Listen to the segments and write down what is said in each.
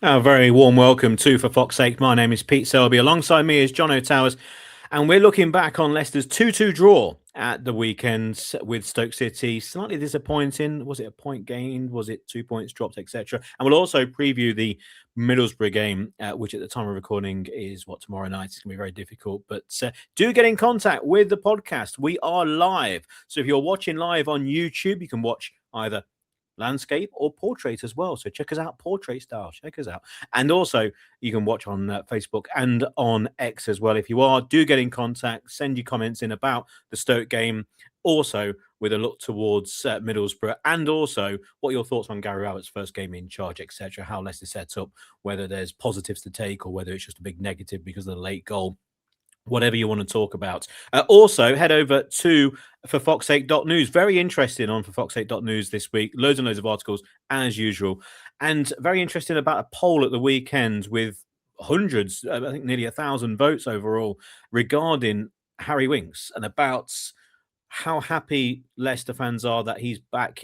A very warm welcome to For Fox's Sake. My name is Pete Selby. Alongside me is John O'Towers, and we're looking back on Leicester's 2-2 draw at the weekend with Stoke City. Slightly disappointing. Was it a point gained? Was it 2 points dropped, etc.? And we'll also preview the Middlesbrough game, which at the time of recording is tomorrow night. It's going to be very difficult. But do get in contact with the podcast. We are live. So if you're watching live on YouTube, you can watch either landscape or portrait as well. So check us out, portrait style. Check us out. And also, you can watch on Facebook and on X as well. If you are, do get in contact. Send your comments in about the Stoke game. Also, with a look towards Middlesbrough, and also what your thoughts on Gary Rowett's first game in charge, etc. How Leicester sets up, whether there's positives to take or whether it's just a big negative because of the late goal. Whatever you want to talk about. Also, head over to forfoxsake.news. Very interesting on forfoxsake.news this week. Loads and loads of articles, as usual. And very interesting about a poll at the weekend with hundreds, I think nearly 1,000 votes overall, regarding Harry Winks and about how happy Leicester fans are that he's back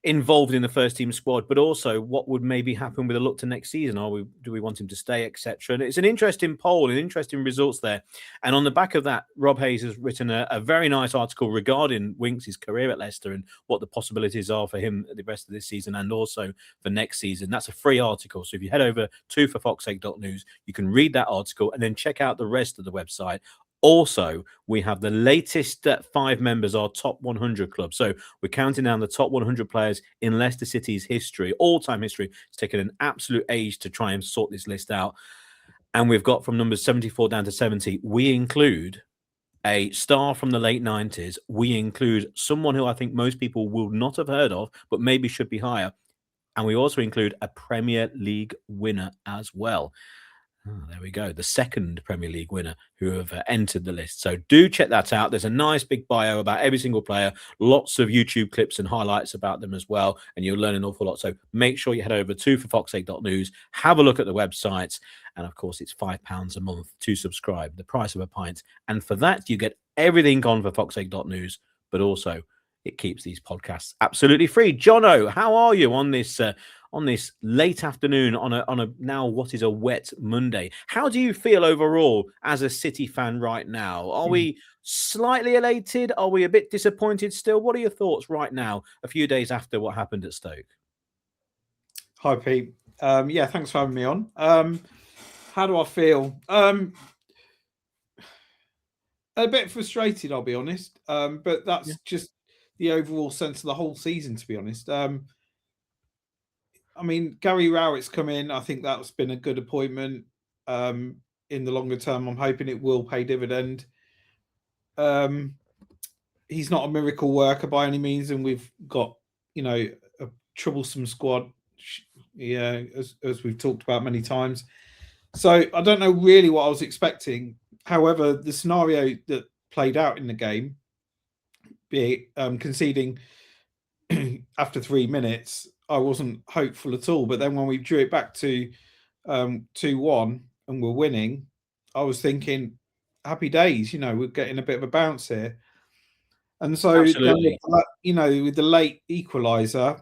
involved in the first team squad, but also what would maybe happen with a look to next season. Do we want him to stay, etc.? And it's an interesting poll and interesting results there. And on the back of that, Rob Hayes has written a very nice article regarding Winks' career at Leicester and what the possibilities are for him the rest of this season and also for next season. That's a free article. So if you head over to forfoxsake.news, you can read that article and then check out the rest of the website. Also, we have the latest 5 members, our top 100 club. So we're counting down the top 100 players in Leicester City's history, all-time history. It's taken an absolute age to try and sort this list out. And we've got from numbers 74 down to 70. We include a star from the late 90s. We include someone who I think most people will not have heard of, but maybe should be higher. And we also include a Premier League winner as well. Oh, there we go. The second Premier League winner who have entered the list. So do check that out. There's a nice big bio about every single player, lots of YouTube clips and highlights about them as well. And you'll learn an awful lot. So make sure you head over to forfoxsake.news, have a look at the websites. And of course, it's £5 a month to subscribe, the price of a pint. And for that, you get everything on forfoxsake.news, but also it keeps these podcasts absolutely free. Jono, how are you on this late afternoon on a now what is a wet Monday? How do you feel overall as a City fan right now? Are we slightly elated? Are we a bit disappointed still? What are your thoughts right now, a few days after what happened at Stoke? Hi, Pete. Yeah, thanks for having me on. How do I feel? A bit frustrated, I'll be honest. But that's just the overall sense of the whole season, to be honest. I mean, Gary Rowett's come in. I think that's been a good appointment. In the longer term, I'm hoping it will pay dividend. He's not a miracle worker by any means, and we've got, a troublesome squad, as we've talked about many times. So I don't know really what I was expecting. However, the scenario that played out in the game, be it conceding after 3 minutes, I wasn't hopeful at all. But then when we drew it back to 2-1 and we're winning, I was thinking, happy days, we're getting a bit of a bounce here. And so, with the late equaliser,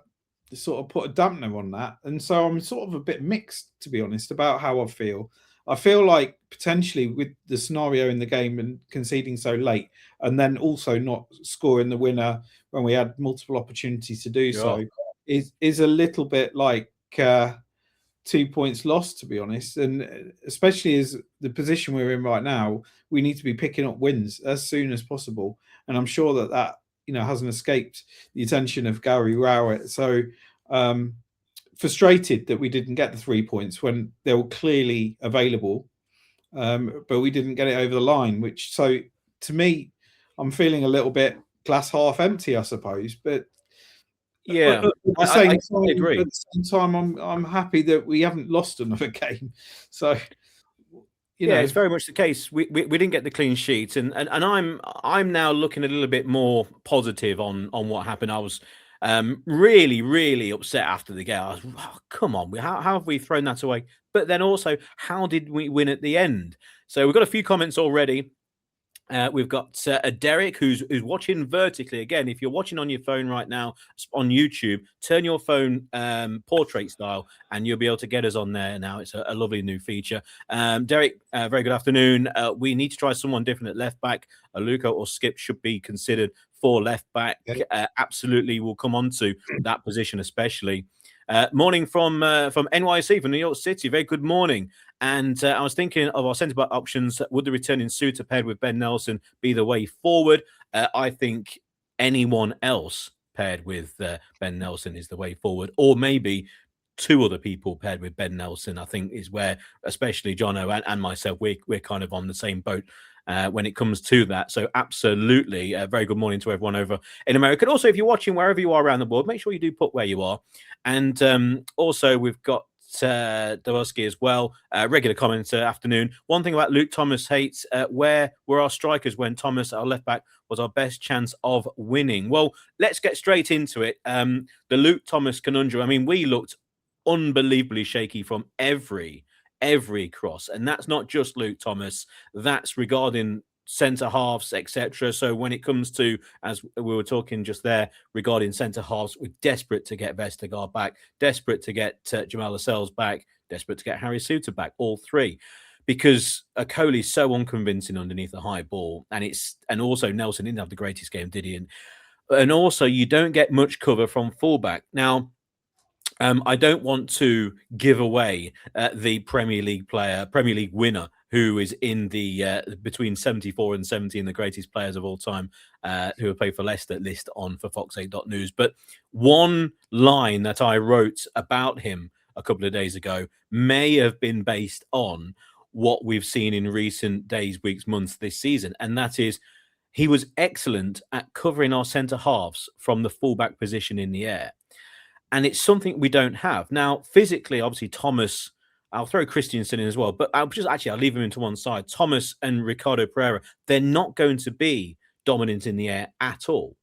sort of put a dampener on that. And so I'm sort of a bit mixed, to be honest, about how I feel. I feel like potentially with the scenario in the game and conceding so late and then also not scoring the winner when we had multiple opportunities to do so is a little bit like 2 points lost, to be honest. And especially as the position we're in right now, we need to be picking up wins as soon as possible. And I'm sure that hasn't escaped the attention of Gary Rowett. So frustrated that we didn't get the 3 points when they were clearly available, but we didn't get it over the line, so to me, I'm feeling a little bit glass half empty, I suppose. But yeah, I agree. At the same time, I'm happy that we haven't lost another game. So it's very much the case. We didn't get the clean sheet, and I'm now looking a little bit more positive on what happened. I was really, really upset after the game. I was, come on, how have we thrown that away? But then also, how did we win at the end? So we've got a few comments already. We've got Derek who's watching vertically. Again, if you're watching on your phone right now on YouTube, turn your phone portrait style and you'll be able to get us on there now. It's a lovely new feature. Derek, very good afternoon. We need to try someone different at left back. Aluko or Skip should be considered for left back. Absolutely, we'll come on to that position especially. Morning from NYC, from New York City. Very good morning. And I was thinking of our centre-back options. Would the returning Suter paired with Ben Nelson be the way forward? I think anyone else paired with Ben Nelson is the way forward, or maybe two other people paired with Ben Nelson, I think is where, especially Jono and myself, we're kind of on the same boat when it comes to that. So absolutely, very good morning to everyone over in America. And also, if you're watching wherever you are around the world, make sure you do put where you are. And also, we've got Davoski as well, regular commenter. Afternoon. One thing about Luke Thomas hates, where were our strikers when Thomas, our left back, was our best chance of winning? Well, let's get straight into it. The Luke Thomas conundrum. I mean, we looked unbelievably shaky from every cross, and that's not just Luke Thomas. That's regarding centre halves, etc. So when it comes to, as we were talking just there, regarding centre halves, we're desperate to get Vestergaard back, desperate to get Jamal Lascelles back, desperate to get Harry Suter back, all three, because Okoli's so unconvincing underneath the high ball, and also Nelson didn't have the greatest game, did he? And also you don't get much cover from fullback. Now, I don't want to give away the Premier League winner, who is in the between 74 and 70 the greatest players of all time who have played for Leicester list on for Fox8.news. But one line that I wrote about him a couple of days ago may have been based on what we've seen in recent days, weeks, months this season. And that is, he was excellent at covering our centre halves from the fullback position in the air. And it's something we don't have. Now, physically, obviously, Thomas, I'll throw Christensen in as well, but I'll leave him into one side. Thomas and Ricardo Pereira, they're not going to be dominant in the air at all.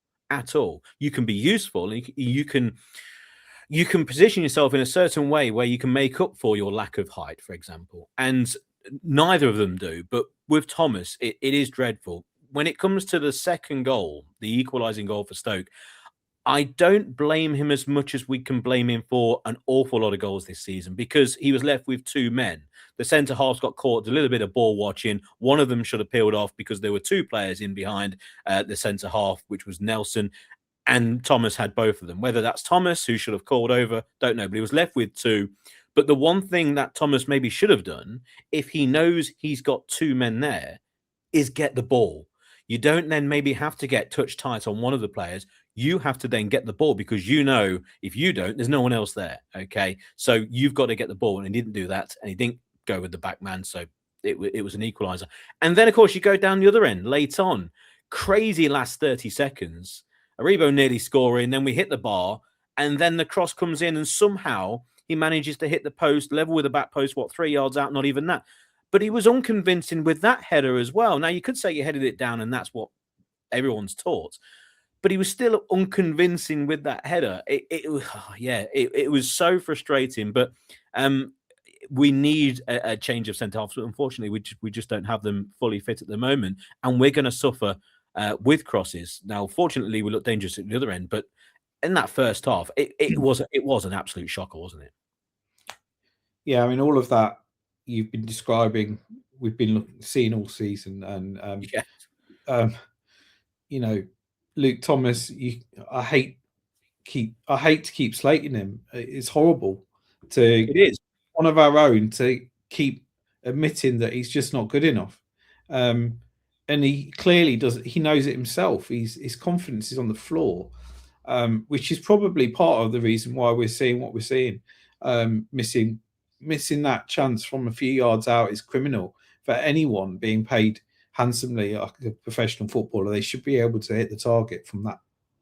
You can be useful, and you can position yourself in a certain way where you can make up for your lack of height, for example. And neither of them do. But with Thomas, it is dreadful. When it comes to the second goal, the equalising goal for Stoke, I don't blame him as much as we can blame him for an awful lot of goals this season, because he was left with two men. The centre halves got caught a little bit of ball watching. One of them should have peeled off because there were two players in behind the centre half, which was Nelson, and Thomas had both of them. Whether that's Thomas, who should have called over, don't know, but he was left with two. But the one thing that Thomas maybe should have done, if he knows he's got two men there, is get the ball. You don't then maybe have to get touch tight on one of the players. You have to then get the ball, because you know if you don't, there's no one else there. Okay, so you've got to get the ball, and he didn't do that, and he didn't go with the back man, so it was an equaliser. And then, of course, you go down the other end late on. Crazy last 30 seconds. Aribo nearly scoring, then we hit the bar, and then the cross comes in, and somehow he manages to hit the post, level with the back post, 3 yards out, not even that. But he was unconvincing with that header as well. Now, you could say you headed it down, and that's what everyone's taught. But he was still unconvincing with that header. It was so frustrating. But we need a change of centre halves. But unfortunately, we just don't have them fully fit at the moment, and we're going to suffer with crosses. Now, fortunately, we look dangerous at the other end. But in that first half, it was an absolute shocker, wasn't it? Yeah, I mean, all of that you've been describing, we've been seeing all season, and you know, Luke Thomas, I hate to keep slating him. It's horrible It is. One of our own to keep admitting that he's just not good enough. And he clearly does. He knows it himself. His confidence is on the floor, which is probably part of the reason why we're seeing what we're seeing. Missing that chance from a few yards out is criminal. For anyone being paid handsomely like a professional footballer, they should be able to hit the target from that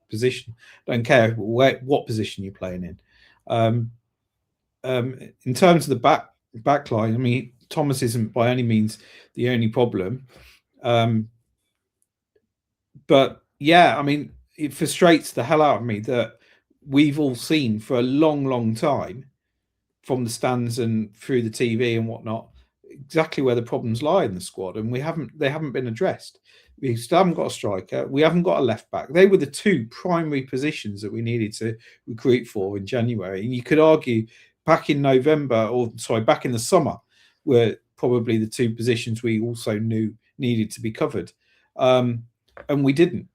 position. Don't care what position you're playing in. In terms of the back line, I mean, Thomas isn't by any means the only problem. But yeah, I mean, it frustrates the hell out of me that we've all seen for a long time from the stands and through the TV and whatnot exactly where the problems lie in the squad, and they haven't been addressed. We still haven't got a striker. We haven't got a left back. They were the two primary positions that we needed to recruit for in January. And you could argue back in November, back in the summer, were probably the two positions we also knew needed to be covered. And we didn't,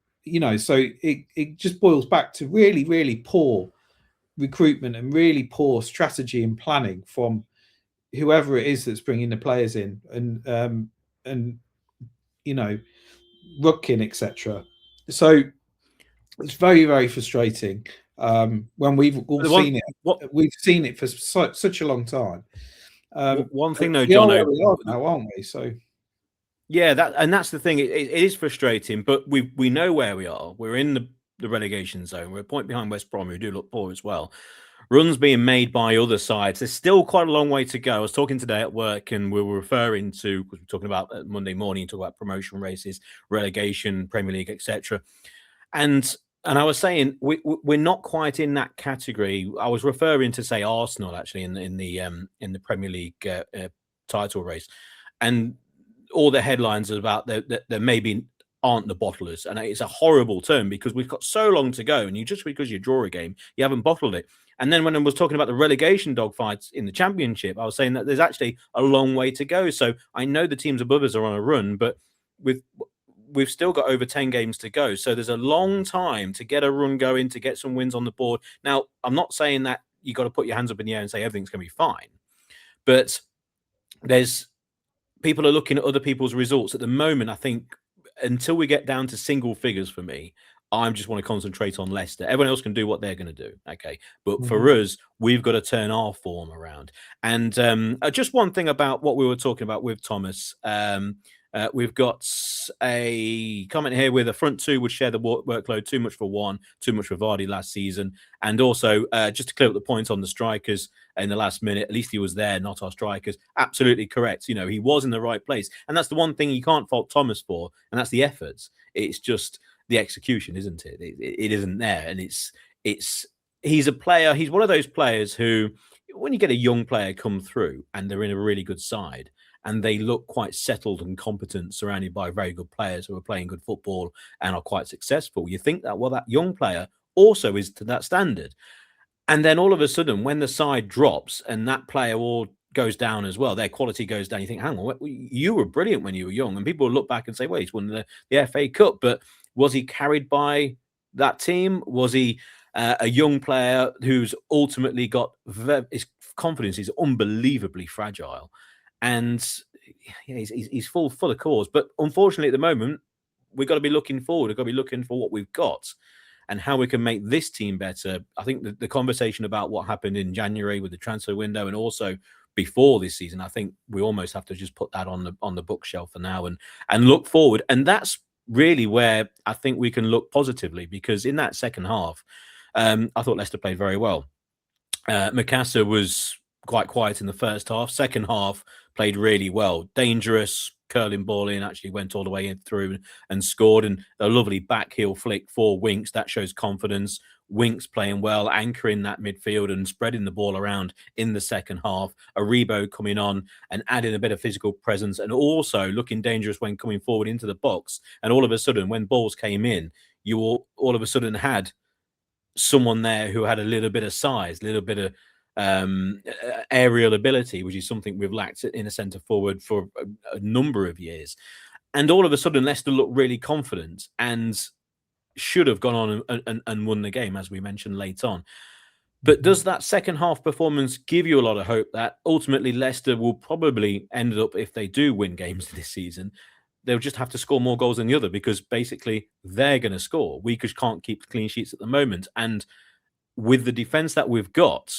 so it just boils back to really, really poor recruitment and really poor strategy and planning from whoever it is that's bringing the players in, and Rudkin, etc. So it's very, very frustrating when we've all seen it. We've seen it for such a long time. One thing, though, John, now, aren't we? So yeah, that's the thing. It is frustrating, but we know where we are. We're in the relegation zone. We're a point behind West Brom, who do look poor as well. Runs being made by other sides. There's still quite a long way to go. I was talking today at work, and we were referring to, because we're talking about Monday morning, talk about promotion races, relegation, Premier League, etc. And I was saying we're not quite in that category. I was referring to, say, Arsenal actually in the Premier League title race, and all the headlines are about that maybe aren't the bottlers, and it's a horrible term because we've got so long to go, and just because you draw a game, you haven't bottled it. And then when I was talking about the relegation dogfights in the Championship, I was saying that there's actually a long way to go. So I know the teams above us are on a run, but we've still got over 10 games to go. So there's a long time to get a run going, to get some wins on the board. Now, I'm not saying that you got to put your hands up in the air and say everything's going to be fine, but people are looking at other people's results at the moment. I think until we get down to single figures, for me, I just want to concentrate on Leicester. Everyone else can do what they're going to do, okay? But for us, we've got to turn our form around. And just one thing about what we were talking about with Thomas. We've got a comment here with a front two would share the workload, too much for one, too much for Vardy last season. And also, just to clear up the point on the strikers in the last minute, at least he was there, not our strikers. Absolutely correct. He was in the right place. And that's the one thing you can't fault Thomas for, and that's the efforts. It's just the execution, isn't it? It isn't there. And he's a player. He's one of those players who, when you get a young player come through and they're in a really good side, and they look quite settled and competent, surrounded by very good players who are playing good football and are quite successful, you think that, well, that young player also is to that standard. And then all of a sudden, when the side drops and that player all goes down as well, their quality goes down, you think, hang on, you were brilliant when you were young. And people will look back and say, well, he's won the FA Cup, but was he carried by that team? Was he a young player who's ultimately got his confidence is unbelievably fragile? And he's full of cause. But unfortunately, at the moment, we've got to be looking forward. We've got to be looking for what we've got and how we can make this team better. I think the conversation about what happened in January with the transfer window and also before this season, I think we almost have to just put that on the bookshelf for now and look forward. And that's really where I think we can look positively, because in that second half, I thought Leicester played very well. Mikasa was quite quiet in the first half. Second half, played really well. Dangerous, curling ball in, actually went all the way in through and scored. And a lovely back heel flick for Winks. That shows confidence. Winks playing well, anchoring that midfield and spreading the ball around in the second half. Aribo coming on and adding a bit of physical presence and also looking dangerous when coming forward into the box. And all of a sudden, when balls came in, you all of a sudden had someone there who had a little bit of size, a little bit of aerial ability, which is something we've lacked in a centre forward for a number of years. And all of a sudden, Leicester looked really confident and should have gone on and won the game, as we mentioned late on. But does that second half performance give you a lot of hope that ultimately Leicester will probably end up, if they do win games this season, they'll just have to score more goals than the other, because basically they're going to score. We just can't keep clean sheets at the moment. And with the defence that we've got,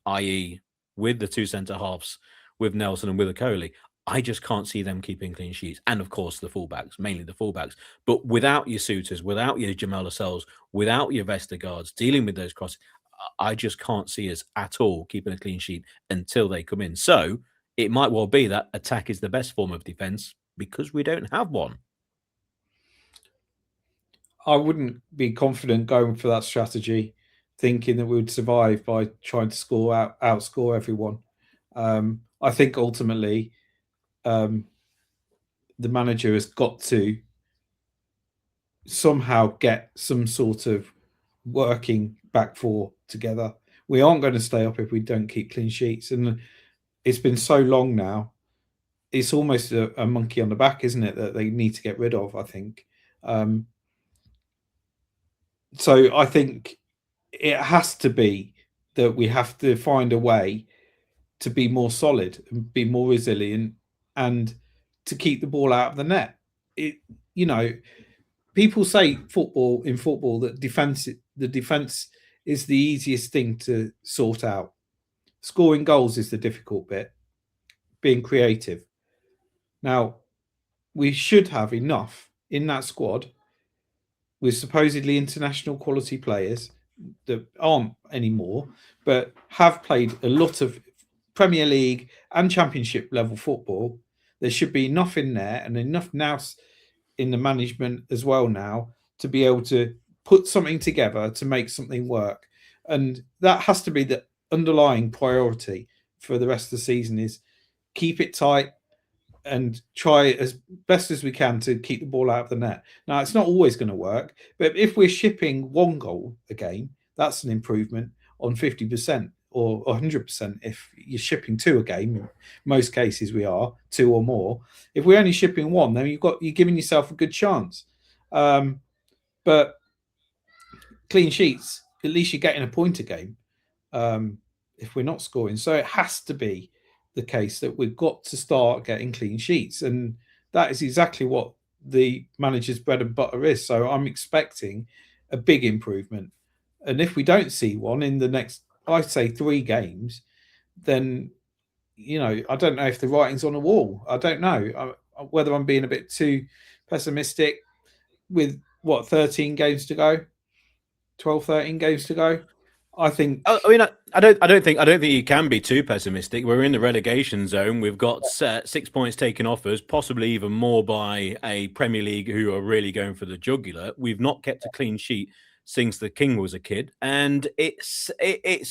i.e. with the two centre-halves, with Nelson and with Okoli, I just can't see them keeping clean sheets. And, of course, the fullbacks, mainly the fullbacks. But without your Souters, without your Jamal Lascelles, without your Vestergaards dealing with those crosses, I just can't see us at all keeping a clean sheet until they come in. So it might well be that attack is the best form of defence because we don't have one. I wouldn't be confident going for that strategy, thinking that we would survive by trying to outscore everyone. I think ultimately the manager has got to somehow get some sort of working back four together. We aren't going to stay up if we don't keep clean sheets. And it's been so long now. It's almost a monkey on the back, isn't it, that they need to get rid of, I think. So I think it has to be that we have to find a way to be more solid and be more resilient and to keep the ball out of the net. It, you know, people say in football that the defense is the easiest thing to sort out. Scoring goals is the difficult bit, being creative. Now, we should have enough in that squad with supposedly international quality players that aren't anymore, but have played a lot of Premier League and Championship level football. There should be enough in there and enough now in the management as well now to be able to put something together to make something work. And that has to be the underlying priority for the rest of the season, is keep it tight and try as best as we can to keep the ball out of the net. Now, it's not always going to work, but if we're shipping one goal a game, that's an improvement on 50% or 100% if you're shipping two a game. In most cases, we are two or more. If we're only shipping one, then you're giving yourself a good chance. But clean sheets, at least you're getting a point a game if we're not scoring. So it has to be the case that we've got to start getting clean sheets, and that is exactly what the manager's bread and butter is. So I'm expecting a big improvement, and if we don't see one in the next, I'd say 3 games, then I don't know if the writing's on the wall. I don't know whether I'm being a bit too pessimistic with 13 games to go, 12, 13 games to go. I think. I mean, I don't think you can be too pessimistic. We're in the relegation zone. We've got 6 points taken off us, possibly even more by a Premier League who are really going for the jugular. We've not kept a clean sheet since the King was a kid, and it's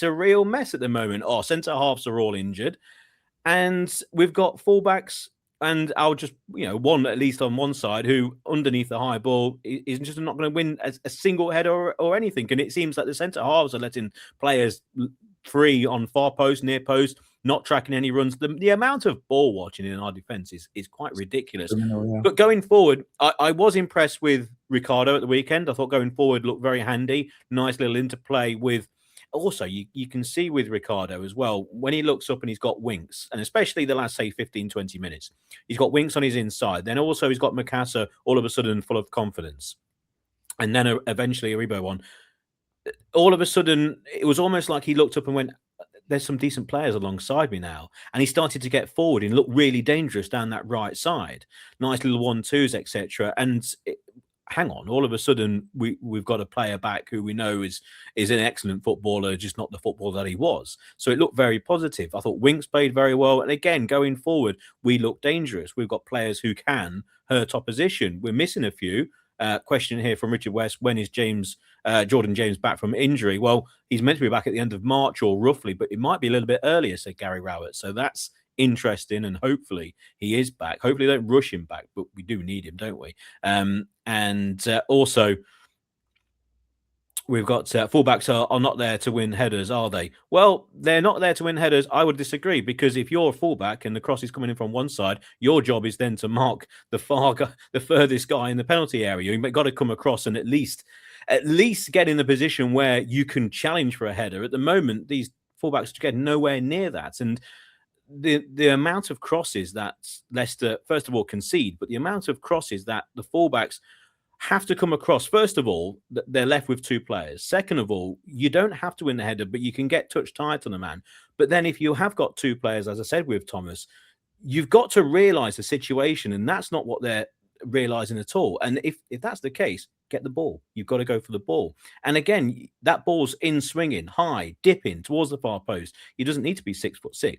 a real mess at the moment. Our centre halves are all injured, and we've got fullbacks. And I'll just, one at least on one side who underneath the high ball is just not going to win a single header or anything. And it seems like the centre halves are letting players free on far post, near post, not tracking any runs. The amount of ball watching in our defence is quite ridiculous. Yeah. But going forward, I was impressed with Ricardo at the weekend. I thought going forward looked very handy. Nice little interplay with. Also, you can see with Ricardo as well, when he looks up and he's got winks, and especially the last, say, 15, 20 minutes, he's got winks on his inside. Then also he's got Mikasa all of a sudden full of confidence. And then eventually Aribo one. All of a sudden, it was almost like he looked up and went, there's some decent players alongside me now. And he started to get forward and look really dangerous down that right side. Nice little 1-2s, etc. And hang on, all of a sudden we've got a player back who we know is an excellent footballer, just not the footballer that he was. So it looked very positive. I thought Winks played very well. And again, going forward, we look dangerous. We've got players who can hurt opposition. We're missing a few. Question here from Richard West: when is Jordan James back from injury? Well, he's meant to be back at the end of March or roughly, but it might be a little bit earlier, said Gary Rowett. So that's interesting, and hopefully he is back. Hopefully they don't rush him back, but we do need him, don't we? Also we've got fullbacks are not there to win headers, are they? Well, they're not there to win headers. I would disagree, because if you're a fullback and the cross is coming in from one side, your job is then to mark the furthest guy in the penalty area. You've got to come across and at least get in the position where you can challenge for a header. At the moment, these fullbacks get nowhere near that, and the amount of crosses that Leicester, first of all, concede, but the amount of crosses that the fullbacks have to come across. First of all, they're left with 2 players. Second of all, you don't have to win the header, but you can get touch tight on a man. But then if you have got 2 players, as I said with Thomas, you've got to realise the situation, and that's not what they're realising at all. And if that's the case, get the ball. You've got to go for the ball. And again, that ball's in swinging, high, dipping towards the far post. He doesn't need to be 6'6"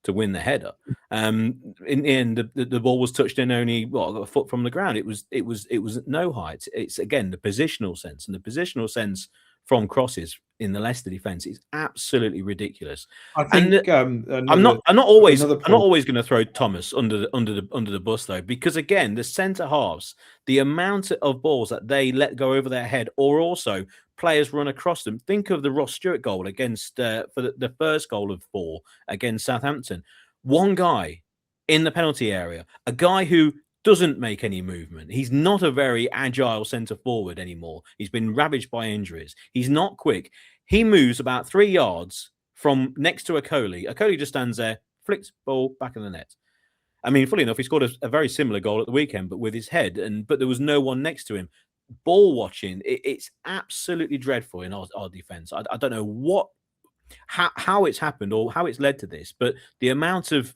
to win the header. In the end, the ball was touched in only a foot from the ground. It was no height. It's again the positional sense, and the positional sense from crosses in the Leicester defence is absolutely ridiculous. I think I'm not always going to throw Thomas under the bus though, because again, the centre halves, the amount of balls that they let go over their head, or also players run across them. Think of the Ross Stewart goal against for the first goal of 4 against Southampton. One guy in the penalty area, a guy who doesn't make any movement. He's not a very agile centre forward anymore. He's been ravaged by injuries. He's not quick. He moves about 3 yards from next to Okoli. Okoli just stands there, flicks ball back in the net. I mean, fully enough, he scored a very similar goal at the weekend, but with his head, but there was no one next to him. Ball watching, it's absolutely dreadful in our defence. I don't know how it's happened or how it's led to this, but the amount of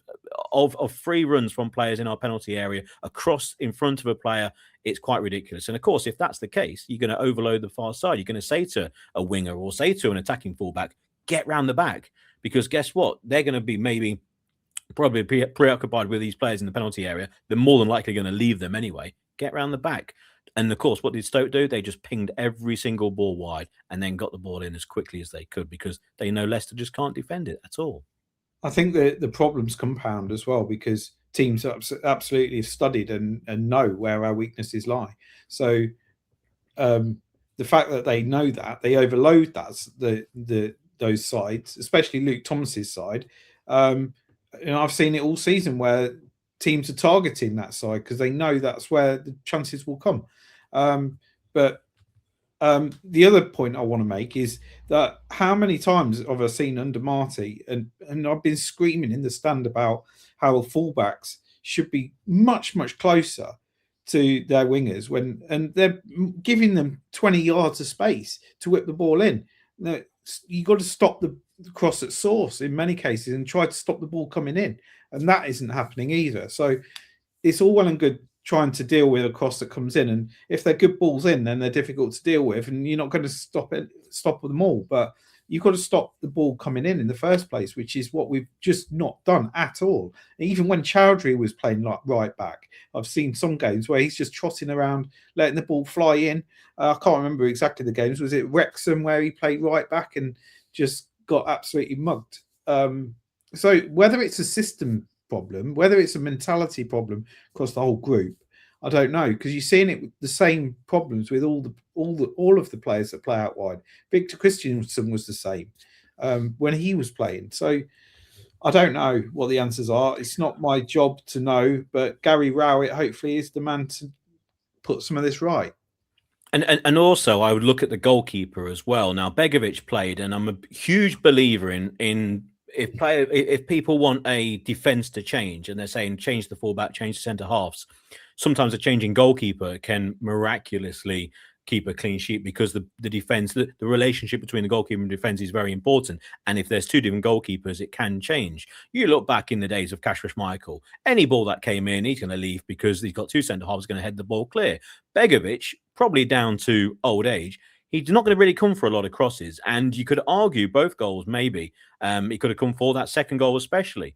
free runs from players in our penalty area across in front of a player, it's quite ridiculous. And of course, if that's the case, you're going to overload the far side. You're going to say to a winger or say to an attacking fullback, get round the back, because guess what? They're going to be probably preoccupied with these players in the penalty area. They're more than likely going to leave them anyway. Get round the back. And of course, what did Stoke do? They just pinged every single ball wide and then got the ball in as quickly as they could, because they know Leicester just can't defend it at all. I think the problems compound as well, because teams absolutely have studied and know where our weaknesses lie. So the fact that they know that, they overload those sides, especially Luke Thomas's side. I've seen it all season where teams are targeting that side because they know that's where the chances will come. But the other point I want to make is that how many times have I seen under Marty, and I've been screaming in the stand about how fullbacks should be much, much closer to their wingers and they're giving them 20 yards of space to whip the ball in. Now, you got to stop the cross at source in many cases and try to stop the ball coming in, and that isn't happening either. So it's all well and good trying to deal with a cross that comes in, and if they're good balls in, then they're difficult to deal with, and you're not going to stop them all. But you've got to stop the ball coming in the first place, which is what we've just not done at all. Even when Chowdhury was playing like right back, I've seen some games where he's just trotting around, letting the ball fly in. I can't remember exactly the games. Was it Wrexham where he played right back and just got absolutely mugged? So whether it's a system problem, whether it's a mentality problem across the whole group, I don't know, because you're seeing it the same problems with all of the players that play out wide. Victor Christensen was the same when he was playing. So I don't know what the answers are. It's not my job to know, but Gary Rowett hopefully is the man to put some of this right. And also, I would look at the goalkeeper as well. Now, Begovic played, and I'm a huge believer in if people want a defence to change, and they're saying change the fullback, change the centre halves, sometimes a changing goalkeeper can miraculously keep a clean sheet, because the defence, the relationship between the goalkeeper and defence is very important. And if there's two different goalkeepers, it can change. You look back in the days of Kasper Schmeichel, any ball that came in, he's going to leave because he's got two centre halves going to head the ball clear. Begovic, probably down to old age, he's not going to really come for a lot of crosses. And you could argue both goals, maybe. He could have come for that second goal especially.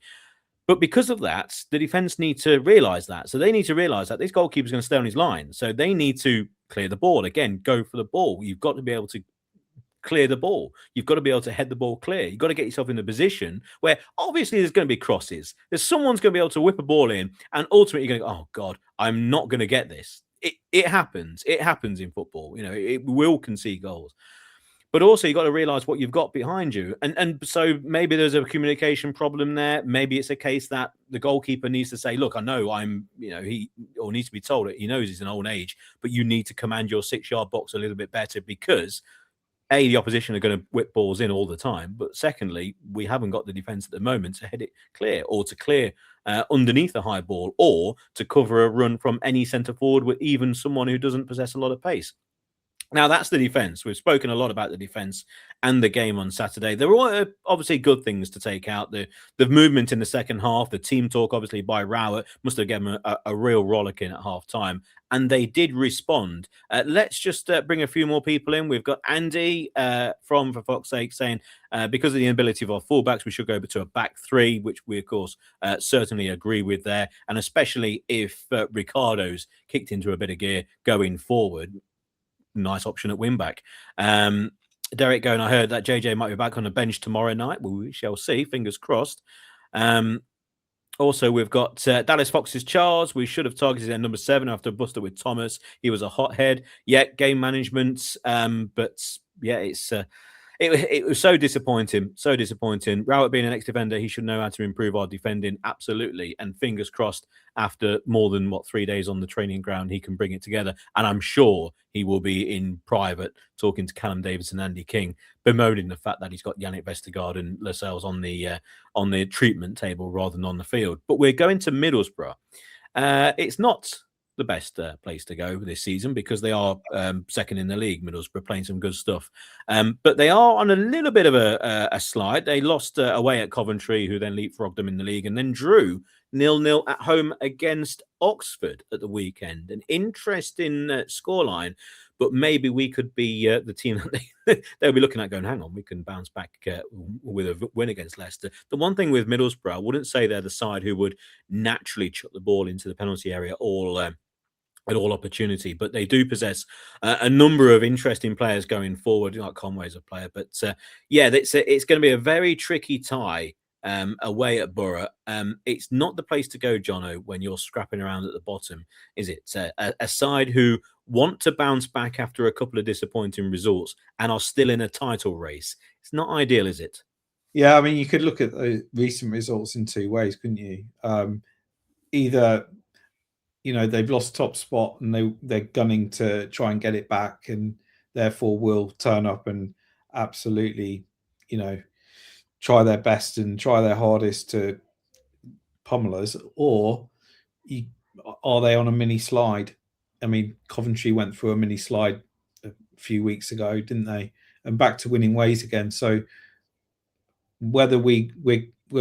But because of that, the defence need to realise that. So they need to realise that this goalkeeper is going to stay on his line. So they need to clear the ball. Again, go for the ball. You've got to be able to clear the ball. You've got to be able to head the ball clear. You've got to get yourself in a position where obviously there's going to be crosses. Someone's going to be able to whip a ball in, and ultimately you're going to go, oh, God, I'm not going to get this. It happens. It happens in football. It will concede goals. But also, you've got to realise what you've got behind you. And so maybe there's a communication problem there. Maybe it's a case that the goalkeeper needs to say, look, I know he needs to be told it. He knows he's an old age, but you need to command your 6-yard box a little bit better, because A, the opposition are going to whip balls in all the time. But secondly, we haven't got the defence at the moment to head it clear, or to clear underneath a high ball, or to cover a run from any centre forward with even someone who doesn't possess a lot of pace. Now, that's the defence. We've spoken a lot about the defence and the game on Saturday. There were obviously good things to take out. The movement in the second half, the team talk, obviously, by Rowett must have given them a real rollicking at half-time. And they did respond. Let's just bring a few more people in. We've got Andy from For Fox's Sake saying, because of the inability of our fullbacks, we should go to a back three, which we, of course, certainly agree with there. And especially if Ricardo's kicked into a bit of gear going forward. Nice option at wing back. Derek going, I heard that JJ might be back on the bench tomorrow night. Well, we shall see. Fingers crossed. Also, we've got Dallas Fox's Charles. We should have targeted at number 7 after Buster with Thomas. He was a hothead. Yeah, game management. But yeah, it was so disappointing. So disappointing. Rowett being an ex-defender, he should know how to improve our defending. Absolutely. And fingers crossed, after more than 3 days on the training ground, he can bring it together. And I'm sure he will be in private talking to Callum Davis and Andy King, bemoaning the fact that he's got Yannick Vestergaard and Lascelles on the treatment table rather than on the field. But we're going to Middlesbrough. It's not the best place to go this season because they are second in the league. Middlesbrough playing some good stuff, but they are on a little bit of a slide. They lost away at Coventry, who then leapfrogged them in the league, and then drew 0-0 at home against Oxford at the weekend. An interesting scoreline, but maybe we could be the team that they'll be looking at going, hang on, we can bounce back with a win against Leicester. The one thing with Middlesbrough, I wouldn't say they're the side who would naturally chuck the ball into the penalty area at all opportunity, but they do possess a number of interesting players going forward. Like Conway's a player, but yeah, it's going to be a very tricky tie away at Boro. It's not the place to go, Jono, when you're scrapping around at the bottom, is it? A side who want to bounce back after a couple of disappointing results and are still in a title race. It's not ideal, is it? Yeah, I mean, you could look at the recent results in two ways, couldn't you? Either they've lost top spot and they're gunning to try and get it back, and therefore will turn up and absolutely, try their best and try their hardest to pummel us, or are they on a mini slide? I mean, Coventry went through a mini slide a few weeks ago, didn't they? And back to winning ways again. So whether we're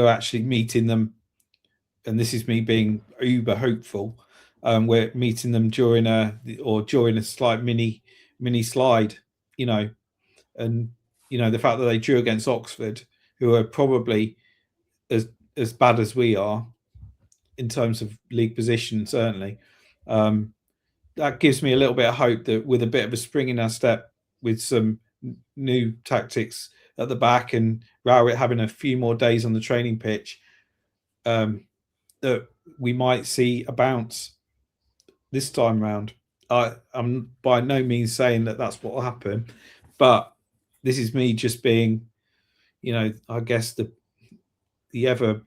actually meeting them, and this is me being uber hopeful, we're meeting them during a slight mini slide, and the fact that they drew against Oxford, who are probably as bad as we are in terms of league position, certainly, that gives me a little bit of hope that with a bit of a spring in our step, with some new tactics at the back and Rowett having a few more days on the training pitch, that we might see a bounce this time round. I'm by no means saying that that's what will happen, but this is me just being, I guess the ever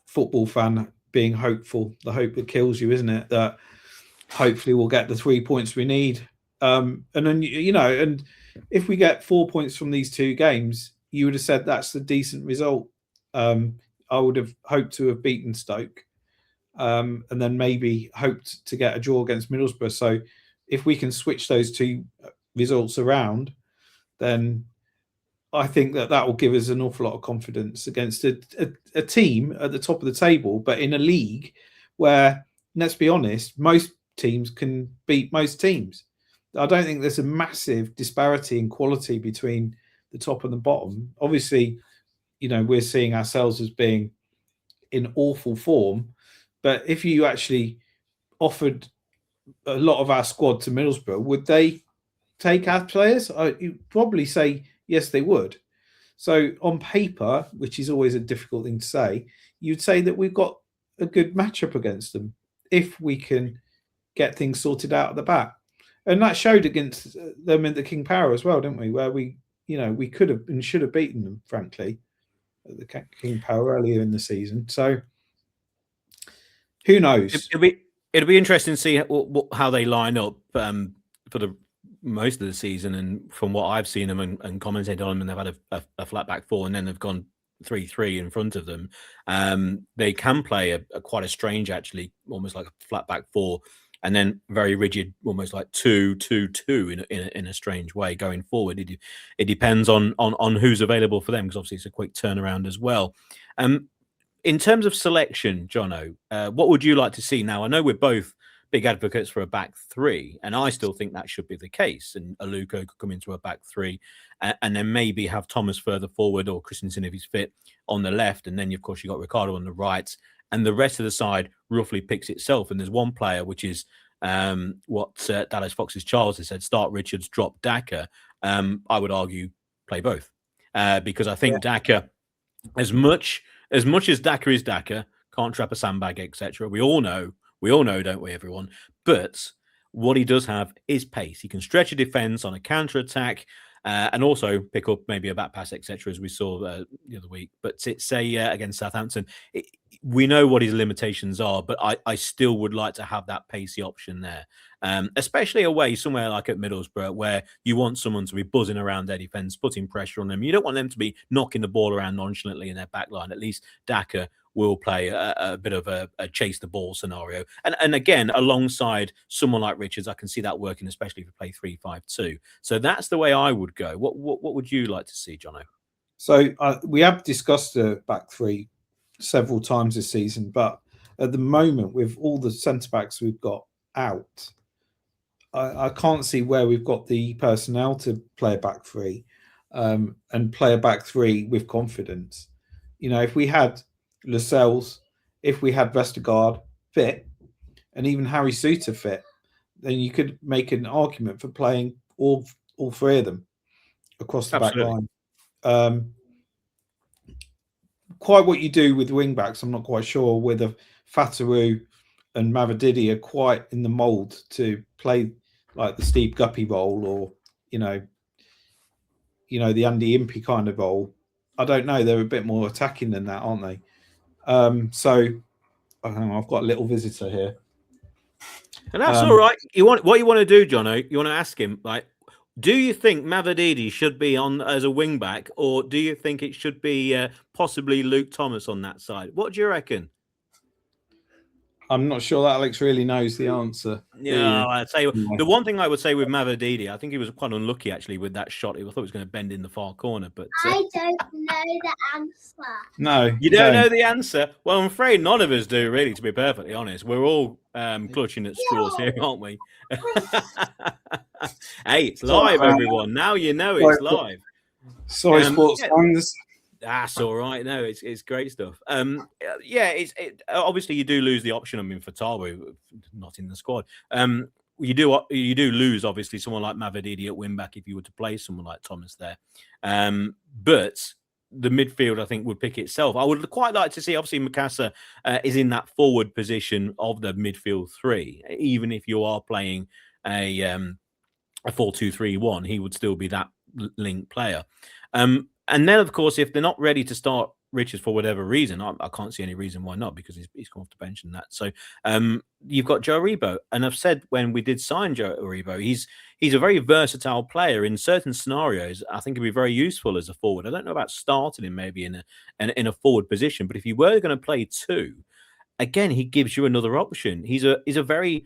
football fan being hopeful, the hope that kills you, isn't it? That hopefully we'll get the 3 points we need. And then, and if we get 4 points from these two games, you would have said that's a decent result. I would have hoped to have beaten Stoke, and then maybe hoped to get a draw against Middlesbrough. So if we can switch those two results around, then I think that will give us an awful lot of confidence against a team at the top of the table, but in a league where, let's be honest, most teams can beat most teams. I don't think there's a massive disparity in quality between the top and the bottom. Obviously, we're seeing ourselves as being in awful form, but if you actually offered a lot of our squad to Middlesbrough, would they take our players? You'd probably say yes, they would. So on paper, which is always a difficult thing to say, you'd say that we've got a good matchup against them if we can get things sorted out at the back. And that showed against them in the King Power as well, didn't we? Where we could have and should have beaten them, frankly, at the King Power earlier in the season. So who knows? It'll be interesting to see how they line up for the most of the season. And from what I've seen them and commented on them, and they've had a flat back four, and then they've gone 3-3 in front of them. They can play a quite a strange, actually, almost like a flat back four, and then very rigid, almost like 2-2-2 in a strange way going forward. It depends on who's available for them, because obviously it's a quick turnaround as well. In terms of selection, Jono, what would you like to see? Now, I know we're both big advocates for a back three, and I still think that should be the case. And Aluko could come into a back three, and then maybe have Thomas further forward, or Christensen if he's fit, on the left, and then of course you've got Ricardo on the right, and the rest of the side roughly picks itself. And there's one player, which is what Dallas Fox's Charles has said: start Richards, drop Daka. I would argue play both, because I think Daka, as much as Daka is Daka, can't trap a sandbag, etc. We all know, don't we, everyone? But what he does have is pace. He can stretch a defense on a counter attack. And also pick up maybe a back pass, etc., as we saw the other week. But it's against Southampton. We know what his limitations are, but I still would like to have that pacey option there, especially away somewhere like at Middlesbrough, where you want someone to be buzzing around their defence, putting pressure on them. You don't want them to be knocking the ball around nonchalantly in their back line. At least Daka will play a bit of a chase the ball scenario. And again, alongside someone like Richards, I can see that working, especially if you play 3-5-2. So that's the way I would go. What would you like to see, Jono? So we have discussed the back three several times this season, but at the moment, with all the centre-backs we've got out, I can't see where we've got the personnel to play a back three and play a back three with confidence. You know, if we had Lascelles, if we had Vestergaard fit, and even Harry Souttar fit, then you could make an argument for playing all three of them across the Absolutely. back line. Quite what you do with wing backs, I'm not quite sure whether Fataru and Mavididi are quite in the mould to play like the Steve Guppy role, or you know the Andy Impey kind of role. I don't know. They're a bit more attacking than that, aren't they? So I've got a little visitor here, and that's all right. What you want to do, Jono? You want to ask him, like, do you think Mavididi should be on as a wing back, or do you think it should be possibly Luke Thomas on that side? What do you reckon? I'm not sure that Alex really knows the answer. Yeah, I'd say the one thing I would say with Mavididi, I think he was quite unlucky actually with that shot. I thought he was going to bend in the far corner, but I don't know the answer. No, you don't know the answer. Well, I'm afraid none of us do, really. To be perfectly honest, we're all clutching at straws here, aren't we? Hey, it's live, everyone. Now you know it's live. Sorry, sports fans. That's all right. No, it's great stuff. It's obviously you do lose the option. I mean, for Tarbu, not in the squad. You do lose obviously someone like Mavididi at wing back if you were to play someone like Thomas there. But the midfield, I think, would pick itself. I would quite like to see. Obviously, Mikasa is in that forward position of the midfield three. Even if you are playing a 4-2-3-1, he would still be that link player. And then, of course, if they're not ready to start Richards for whatever reason, I can't see any reason why not, because he's come off the bench and that. So you've got Joe Aribo. And I've said when we did sign Joe Aribo, he's a very versatile player. In certain scenarios, I think he'd be very useful as a forward. I don't know about starting him maybe in a forward position, but if you were going to play two, again, he gives you another option. He's a very...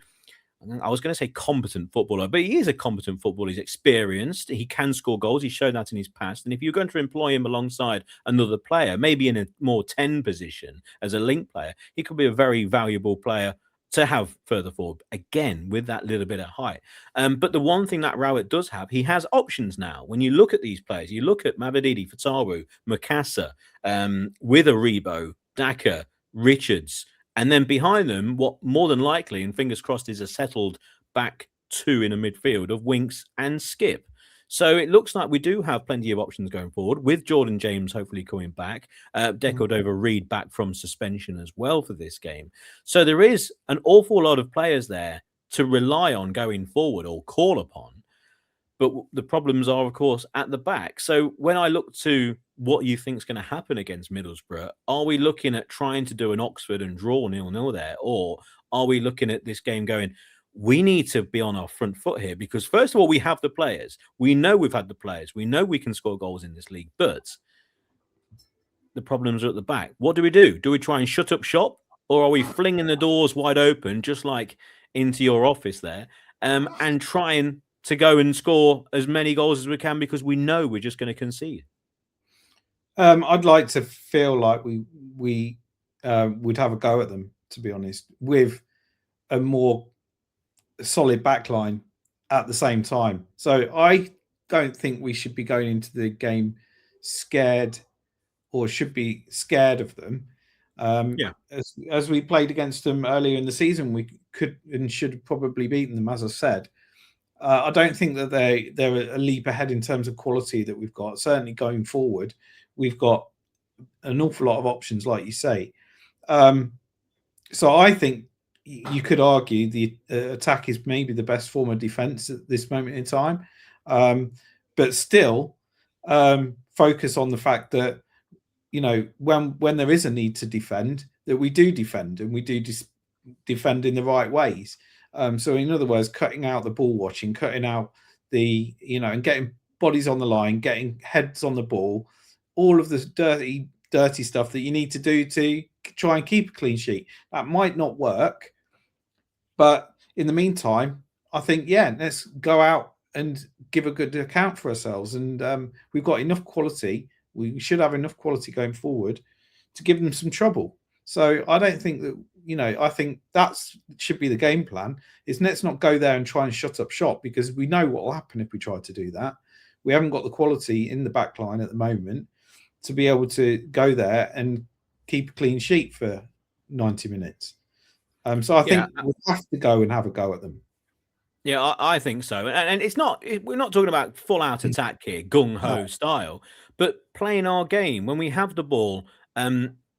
I was going to say competent footballer, but he is a competent footballer. He's experienced. He can score goals. He's shown that in his past. And if you're going to employ him alongside another player, maybe in a more 10 position as a link player, he could be a very valuable player to have further forward, again, with that little bit of height. But the one thing that Rowett does have, he has options now. When you look at these players, you look at Mavididi, Fataru, Mikasa, with Aribo, Daka, Richards, and then behind them, what more than likely, and fingers crossed, is a settled back two in a midfield of Winks and Skip. So it looks like we do have plenty of options going forward, with Jordan James hopefully coming back, Decordova-Reid back from suspension as well for this game. So there is an awful lot of players there to rely on going forward or call upon. But the problems are, of course, at the back. So when I look to what you think is going to happen against Middlesbrough, are we looking at trying to do an Oxford and draw 0-0 there? Or are we looking at this game going, we need to be on our front foot here? Because first of all, we have the players. We know we've had the players. We know we can score goals in this league. But the problems are at the back. What do? Do we try and shut up shop? Or are we flinging the doors wide open, just like into your office there, and trying to go and score as many goals as we can because we know we're just going to concede? I'd like to feel like we would have a go at them, to be honest, with a more solid backline at the same time. So I don't think we should be going into the game scared, or should be scared of them. As we played against them earlier in the season, we could and should have probably beaten them, as I said. I don't think that they're a leap ahead in terms of quality that we've got. Certainly going forward, we've got an awful lot of options, like you say. So I think you could argue the attack is maybe the best form of defence at this moment in time, but still focus on the fact that when there is a need to defend, that we do defend, and we do defend in the right ways. So in other words, cutting out the ball watching, cutting out the and getting bodies on the line, getting heads on the ball, all of the dirty stuff that you need to do to try and keep a clean sheet. That might not work, but in the meantime, I think let's go out and give a good account for ourselves. And we've got enough quality. We should have enough quality going forward to give them some trouble. So I don't think that I think that should be the game plan. Is let's not go there and try and shut up shop, because we know what will happen if we try to do that. We haven't got the quality in the back line at the moment to be able to go there and keep a clean sheet for 90 minutes. So I think we have to go and have a go at them. Yeah, I think so. And it's not, we're not talking about full out attack here, gung ho style, but playing our game when we have the ball,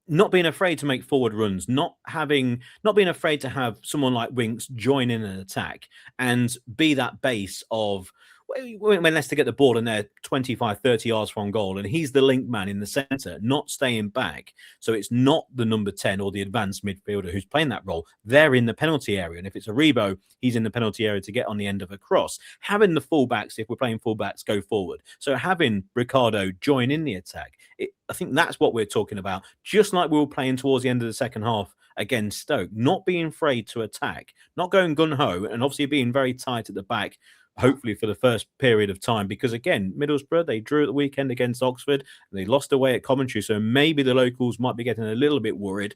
not being afraid to make forward runs, not being afraid to have someone like Winks join in an attack and be that base of when Leicester get the ball and they're 25, 30 yards from goal, and he's the link man in the centre, not staying back. So it's not the number 10 or the advanced midfielder who's playing that role. They're in the penalty area. And if it's a Rebo, he's in the penalty area to get on the end of a cross. Having the fullbacks, if we're playing fullbacks, go forward. So having Ricardo join in the attack, I think that's what we're talking about. Just like we were playing towards the end of the second half against Stoke, not being afraid to attack, not going gun-ho, and obviously being very tight at the back, hopefully for the first period of time, because again, Middlesbrough, they drew at the weekend against Oxford, and they lost away at Coventry, so maybe the locals might be getting a little bit worried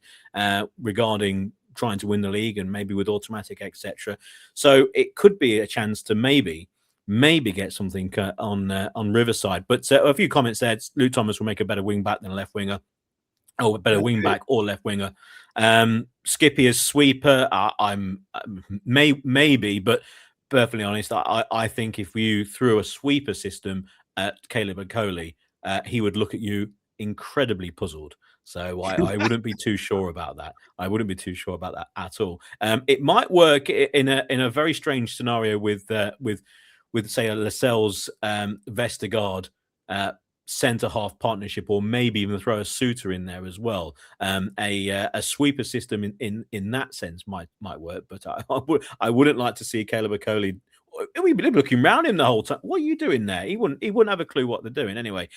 regarding trying to win the league, and maybe with automatic, etc. So it could be a chance to maybe get something on Riverside. But a few comments there. Luke Thomas will make a better wing back than a left winger. Oh, a better wing back or left winger. Skippy as sweeper, I'm maybe, but perfectly honest, I think if you threw a sweeper system at Caleb Okoli, he would look at you incredibly puzzled. So I wouldn't be too sure about that. I wouldn't be too sure about that at all. It might work in a very strange scenario with say a Lascelles Vestergaard centre half partnership, or maybe even throw a Suter in there as well. A sweeper system in that sense might work, but I wouldn't like to see Caleb Okoli. We've been looking around him the whole time. What are you doing there? He wouldn't have a clue what they're doing anyway.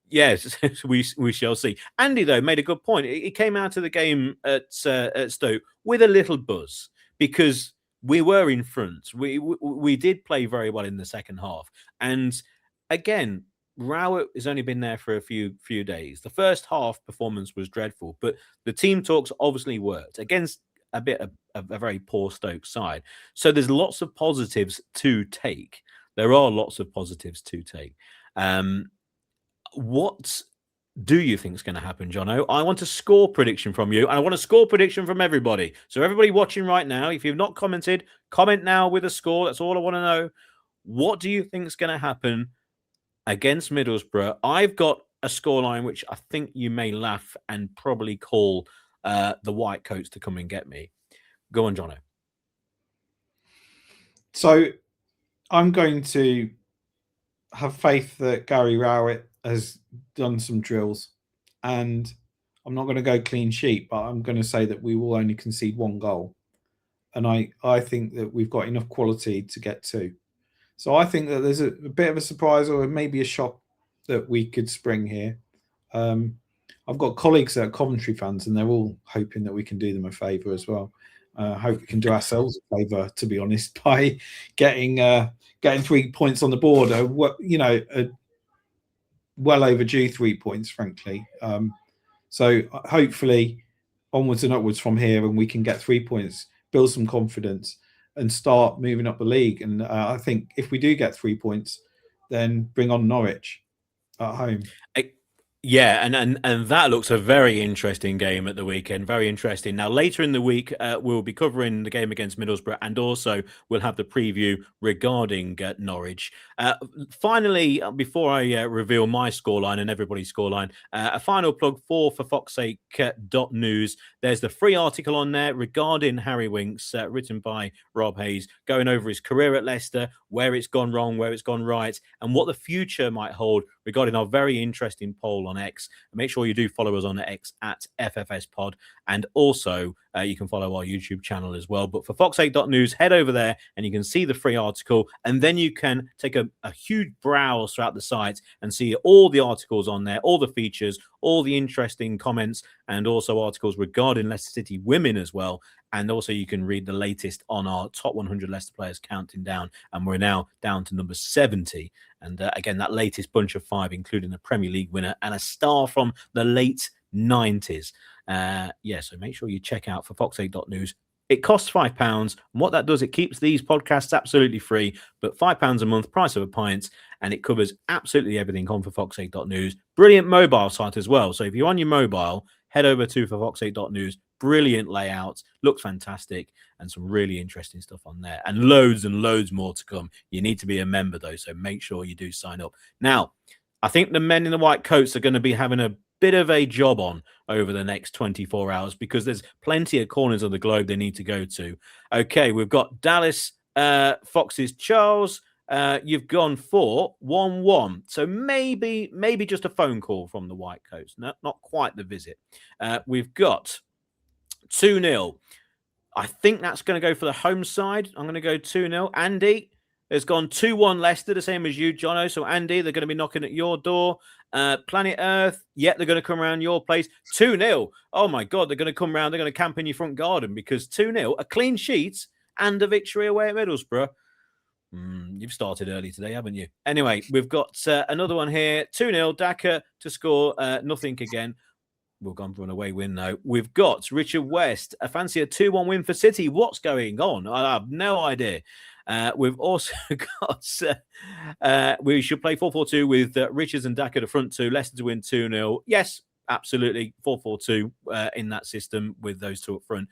Yes, we shall see. Andy though made a good point. He came out of the game at Stoke with a little buzz because we were in front. We did play very well in the second half, and again, Rowett has only been there for a few days. The first half performance was dreadful, but the team talks obviously worked against a very poor Stoke side. So there's lots of positives to take. There are lots of positives to take. What do you think is going to happen, Jono? I want a score prediction from you, and I want a score prediction from everybody. So everybody watching right now, if you've not commented, comment now with a score. That's all I want to know. What do you think is going to happen against Middlesbrough? I've got a scoreline which I think you may laugh and probably call the white coats to come and get me. Go on, Jono. So I'm going to have faith that Gary Rowett has done some drills, and I'm not going to go clean sheet, but I'm going to say that we will only concede one goal. And I think that we've got enough quality to get two. So I think that there's a bit of a surprise, or maybe a shock, that we could spring here. I've got colleagues that are Coventry fans, and they're all hoping that we can do them a favour as well. I hope we can do ourselves a favour, to be honest, by getting 3 points on the board. Well overdue 3 points, frankly. So hopefully onwards and upwards from here, and we can get 3 points, build some confidence, and start moving up the league. And I think if we do get 3 points, then bring on Norwich at home. Yeah, and that looks a very interesting game at the weekend. Very interesting. Now, later in the week, we'll be covering the game against Middlesbrough, and also we'll have the preview regarding Norwich. Finally, before I reveal my scoreline and everybody's scoreline, a final plug for foxsake.news. There's the free article on there regarding Harry Winks, written by Rob Hayes, going over his career at Leicester, where it's gone wrong, where it's gone right, and what the future might hold regarding our very interesting poll on X. Make sure you do follow us on X at FFS Pod, and also you can follow our YouTube channel as well. But for fox8.news, head over there and you can see the free article, and then you can take a huge browse throughout the site and see all the articles on there, all the features, all the interesting comments, and also articles regarding Leicester City women as well. And also you can read the latest on our top 100 Leicester players counting down, and we're now down to number 70. And again, that latest bunch of 5, including a Premier League winner and a star from the late 90s. So make sure you check out for fox8.news. It costs £5. And what that does, it keeps these podcasts absolutely free, but £5 a month, price of a pint, and it covers absolutely everything on for fox8.news. Brilliant mobile site as well. So if you're on your mobile, head over to for fox8.news. Brilliant layout, looks fantastic, and some really interesting stuff on there, and loads more to come. You need to be a member though, so make sure you do sign up. Now, I think the men in the white coats are going to be having a bit of a job on over the next 24 hours, because there's plenty of corners of the globe they need to go to. Okay, we've got Dallas, Fox's Charles. You've gone for 1-1, so maybe just a phone call from the white coats. Not quite the visit. We've got 2-0. I think that's going to go for the home side. I'm going to go 2-0. Andy has gone 2-1 Leicester, the same as you, Jono. So, Andy, they're going to be knocking at your door. Planet Earth, they're going to come around your place. 2-0. Oh, my God, they're going to come around. They're going to camp in your front garden, because 2-0, a clean sheet and a victory away at Middlesbrough. You've started early today, haven't you? Anyway, we've got another one here. 2-0, Daka to score nothing again. We've gone for an away win now. We've got Richard West. I fancy a 2-1 win for City. What's going on? I have no idea. We've also got we should play 4-4-2 with Richards and Daka the front two. Leicester to win 2-0. Yes, absolutely. 4-4-2 in that system with those two up front.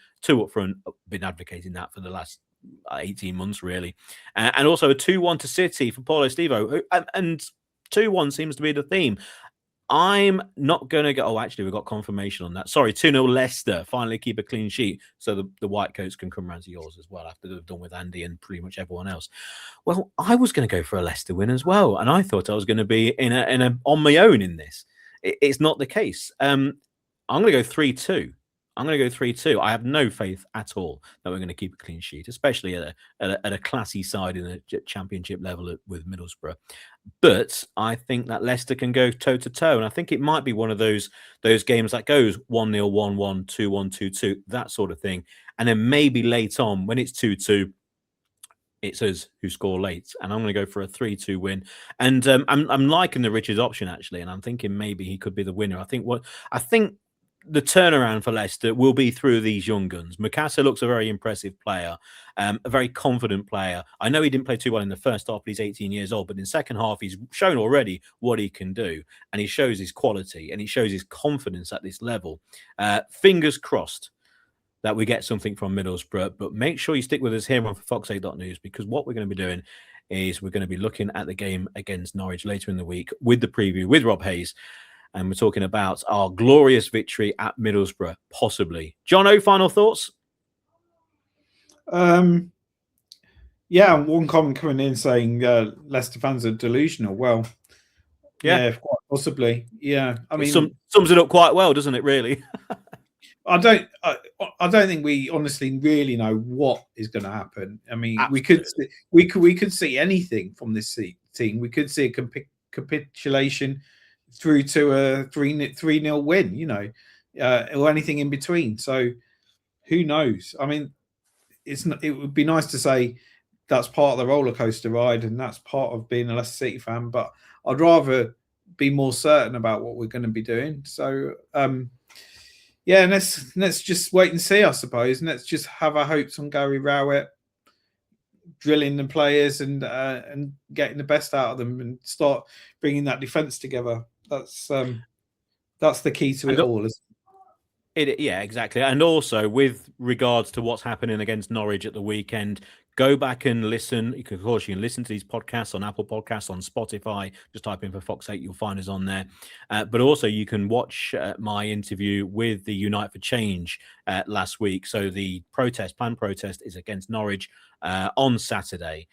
I've been advocating that for the last 18 months, really. And also a 2-1 to City for Paulo Estivo. And 2-1 seems to be the theme. I'm not going to go. Oh, actually, we've got confirmation on that. Sorry, 2-0 Leicester. Finally keep a clean sheet so the white coats can come round to yours as well, after they've done with Andy and pretty much everyone else. Well, I was going to go for a Leicester win as well, and I thought I was going to be in a on my own in this. It's not the case. I'm going to go 3-2. I'm going to go 3-2. I have no faith at all that we're going to keep a clean sheet, especially at a classy side in the championship level with Middlesbrough. But I think that Leicester can go toe to toe, and I think it might be one of those games that goes 1-0, 1-1, 2-1, 2-2, that sort of thing. And then maybe late on, when it's 2-2, it's us who score late, and I'm going to go for a 3-2 win. And I'm liking the Richards option, actually, and I'm thinking maybe he could be the winner. I think the turnaround for Leicester will be through these young guns. Mikasa looks a very impressive player, a very confident player. I know he didn't play too well in the first half, but he's 18 years old. But in the second half, he's shown already what he can do, and he shows his quality, and he shows his confidence at this level. Fingers crossed that we get something from Middlesbrough, but make sure you stick with us here on fox8.news, because what we're going to be doing is we're going to be looking at the game against Norwich later in the week with the preview with Rob Hayes. And we're talking about our glorious victory at Middlesbrough, possibly. Jono, final thoughts? One comment coming in saying Leicester fans are delusional. Well, yeah, quite possibly. Yeah, I mean, sums it up quite well, doesn't it? Really. I don't think we honestly really know what is going to happen. I mean, Absolutely. we could see anything from this team. We could see a capitulation through to a 3-0 win, or anything in between. So who knows? I mean, it would be nice to say that's part of the roller coaster ride and that's part of being a Leicester City fan, but I'd rather be more certain about what we're going to be doing. So let's just wait and see, I suppose, and let's just have our hopes on Gary Rowett drilling the players and getting the best out of them and start bringing that defence together. That's That's the key to it all. Yeah, exactly. And also with regards to what's happening against Norwich at the weekend, go back and listen. Of course, you can listen to these podcasts on Apple Podcasts, on Spotify. Just type in for Fox 8, you'll find us on there. But also you can watch my interview with the Unite for Change last week. So the planned protest is against Norwich on Saturday.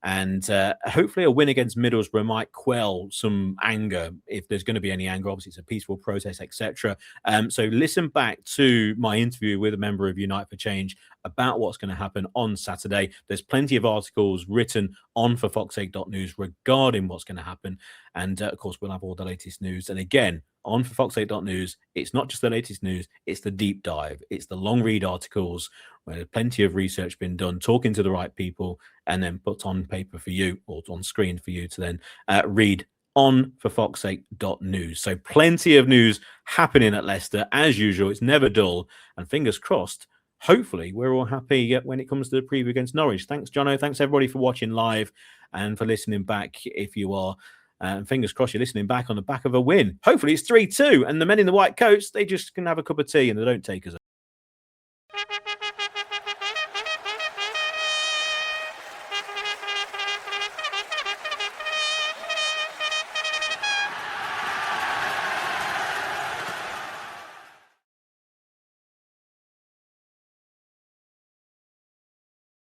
And hopefully a win against Middlesbrough might quell some anger, if there's going to be any anger. Obviously, it's a peaceful protest, etc. So listen back to my interview with a member of Unite for Change about what's going to happen on Saturday. There's plenty of articles written on for fox8.news regarding what's going to happen. And of course, we'll have all the latest news. And again, on for fox8.news, it's not just the latest news, it's the deep dive. It's the long read articles where there's plenty of research been done, talking to the right people, and then put on paper for you or on screen for you to then read on for fox8.news. So plenty of news happening at Leicester as usual. It's never dull, and fingers crossed, hopefully we're all happy when it comes to the preview against Norwich. Thanks, Jono. Thanks everybody for watching live and for listening back if you are. And fingers crossed you're listening back on the back of a win. Hopefully it's 3-2 and the men in the white coats, they just can have a cup of tea and they don't take us